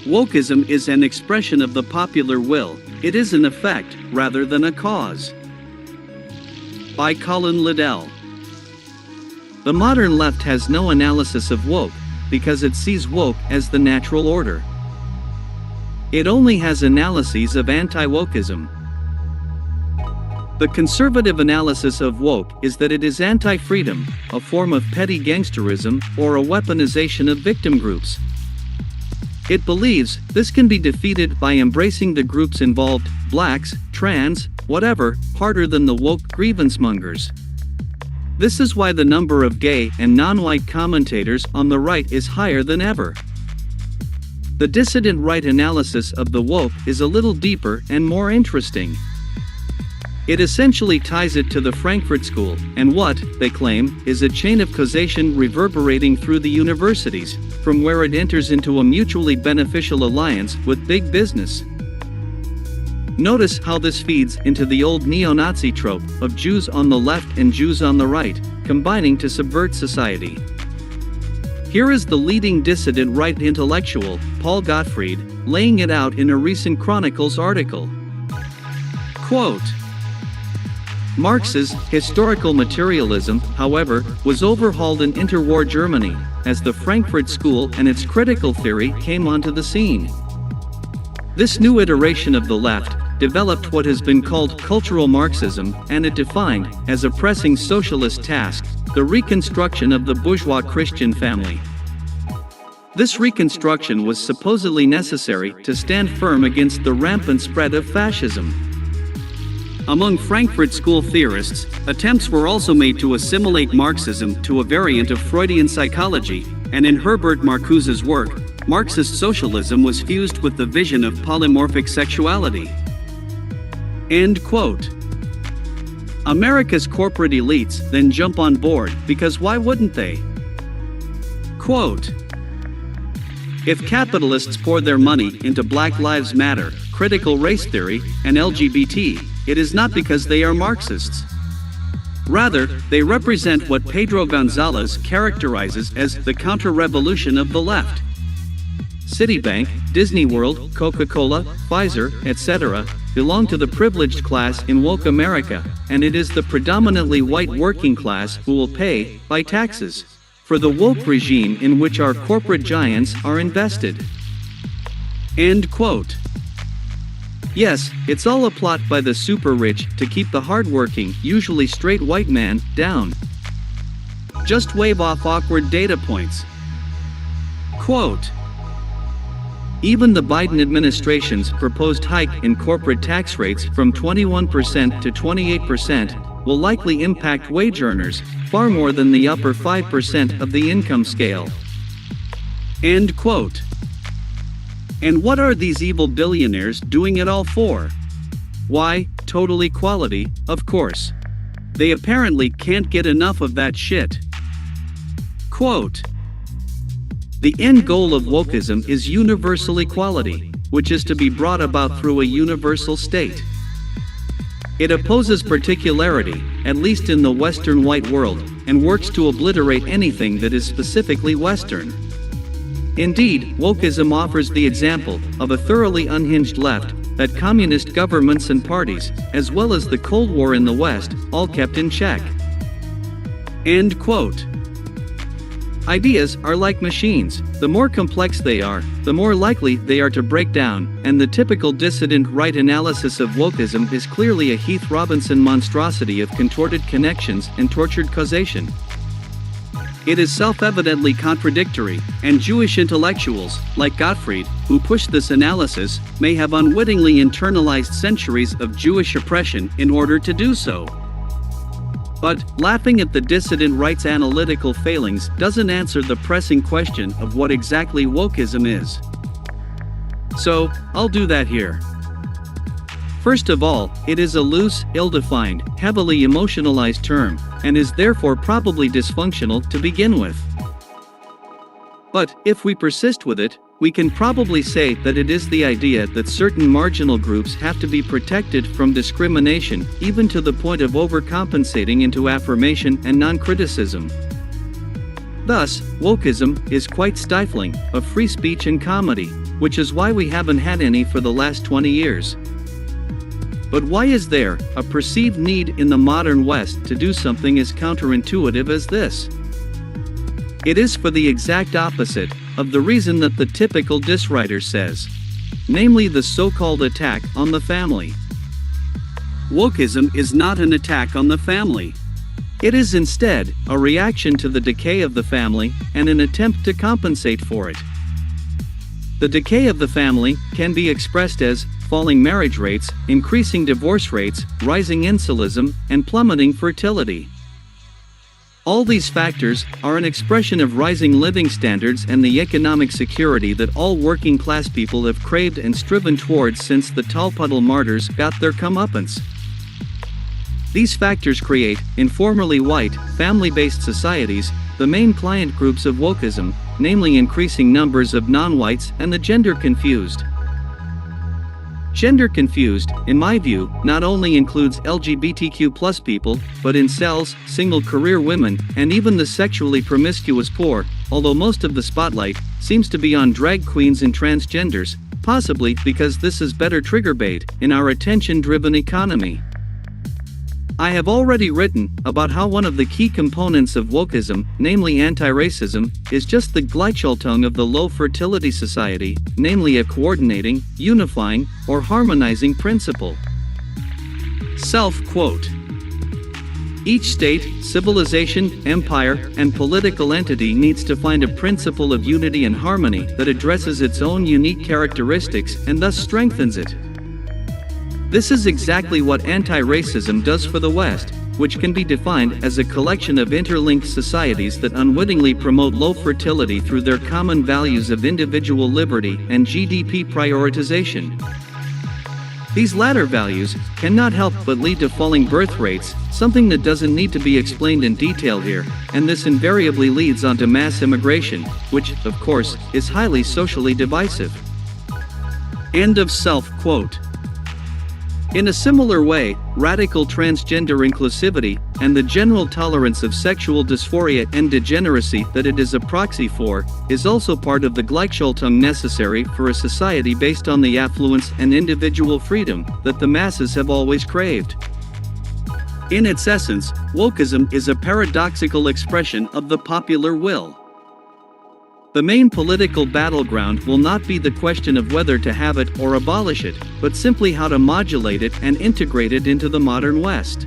Wokeism is an expression of the popular will. It is an effect, rather than a cause. By Colin Liddell. The modern left has no analysis of woke, because it sees woke as the natural order. It only has analyses of anti-wokeism. The conservative analysis of woke is that it is anti-freedom, a form of petty gangsterism, or a weaponization of victim groups. It believes this can be defeated by embracing the groups involved, blacks, trans, whatever, harder than the woke grievance mongers. This is why the number of gay and non-white commentators on the right is higher than ever. The dissident right analysis of the woke is a little deeper and more interesting. It essentially ties it to the Frankfurt School, and what, they claim, is a chain of causation reverberating through the universities, from where it enters into a mutually beneficial alliance with big business. Notice how this feeds into the old neo-Nazi trope of Jews on the left and Jews on the right, combining to subvert society. Here is the leading dissident right intellectual, Paul Gottfried, laying it out in a recent Chronicles article. Quote, Marx's historical materialism, however, was overhauled in interwar Germany, as the Frankfurt School and its critical theory came onto the scene. This new iteration of the left developed what has been called cultural Marxism, and it defined, as a pressing socialist task, the reconstruction of the bourgeois Christian family. This reconstruction was supposedly necessary to stand firm against the rampant spread of fascism. Among Frankfurt School theorists, attempts were also made to assimilate Marxism to a variant of Freudian psychology, and in Herbert Marcuse's work, Marxist socialism was fused with the vision of polymorphic sexuality. End quote. America's corporate elites then jump on board, because why wouldn't they? Quote, if capitalists pour their money into Black Lives Matter, critical race theory, and LGBT, it is not because they are Marxists. Rather, they represent what Pedro Gonzalez characterizes as the counter-revolution of the left. Citibank, Disney World, Coca-Cola, Pfizer, etc., belong to the privileged class in woke America, and it is the predominantly white working class who will pay, by taxes, for the woke regime in which our corporate giants are invested. End quote. Yes, it's all a plot by the super-rich to keep the hard-working, usually straight white man, down. Just wave off awkward data points. Quote, even the Biden administration's proposed hike in corporate tax rates from 21% to 28% will likely impact wage earners, far more than the upper 5% of the income scale. End quote. And what are these evil billionaires doing it all for? Why, total equality, of course. They apparently can't get enough of that shit. Quote, the end goal of wokeism is universal equality, which is to be brought about through a universal state. It opposes particularity, at least in the Western white world, and works to obliterate anything that is specifically Western. Indeed, wokeism offers the example of a thoroughly unhinged left that communist governments and parties, as well as the Cold War in the West, all kept in check. End quote. Ideas are like machines. The more complex they are, the more likely they are to break down, and the typical dissident right analysis of wokeism is clearly a Heath Robinson monstrosity of contorted connections and tortured causation. It is self-evidently contradictory, and Jewish intellectuals, like Gottfried, who push this analysis, may have unwittingly internalized centuries of Jewish oppression in order to do so. But, laughing at the dissident right's analytical failings doesn't answer the pressing question of what exactly wokeism is. So, I'll do that here. First of all, it is a loose, ill-defined, heavily emotionalized term, and is therefore probably dysfunctional to begin with. But, if we persist with it, we can probably say that it is the idea that certain marginal groups have to be protected from discrimination, even to the point of overcompensating into affirmation and non-criticism. Thus, wokeism is quite stifling of free speech and comedy. which is why we haven't had any for the last 20 years. But why is there a perceived need in the modern West to do something as counterintuitive as this? It is for the exact opposite of the reason that the typical diswriter says, namely the so-called attack on the family. Wokeism is not an attack on the family. It is instead a reaction to the decay of the family and an attempt to compensate for it. The decay of the family can be expressed as falling marriage rates, increasing divorce rates, rising insulism, and plummeting fertility. All these factors are an expression of rising living standards and the economic security that all working-class people have craved and striven towards since the Tolpuddle martyrs got their comeuppance. These factors create, in formerly white, family-based societies, the main client groups of wokeism, namely increasing numbers of non-whites and the gender-confused. Gender-confused, in my view, not only includes LGBTQ+ people, but incels, single-career women, and even the sexually promiscuous poor, although most of the spotlight seems to be on drag queens and transgenders, possibly because this is better trigger bait in our attention-driven economy. I have already written about how one of the key components of wokeism, namely anti-racism, is just the Gleichschaltung of the low fertility society, namely a coordinating, unifying, or harmonizing principle. Self-quote. Each state, civilization, empire, and political entity needs to find a principle of unity and harmony that addresses its own unique characteristics and thus strengthens it. This is exactly what anti-racism does for the West, which can be defined as a collection of interlinked societies that unwittingly promote low fertility through their common values of individual liberty and GDP prioritization. These latter values cannot help but lead to falling birth rates, something that doesn't need to be explained in detail here, and this invariably leads onto mass immigration, which, of course, is highly socially divisive. End of self-quote. In a similar way, radical transgender inclusivity, and the general tolerance of sexual dysphoria and degeneracy that it is a proxy for, is also part of the Gleichschaltung necessary for a society based on the affluence and individual freedom that the masses have always craved. In its essence, wokeism is a paradoxical expression of the popular will. The main political battleground will not be the question of whether to have it or abolish it, but simply how to modulate it and integrate it into the modern West.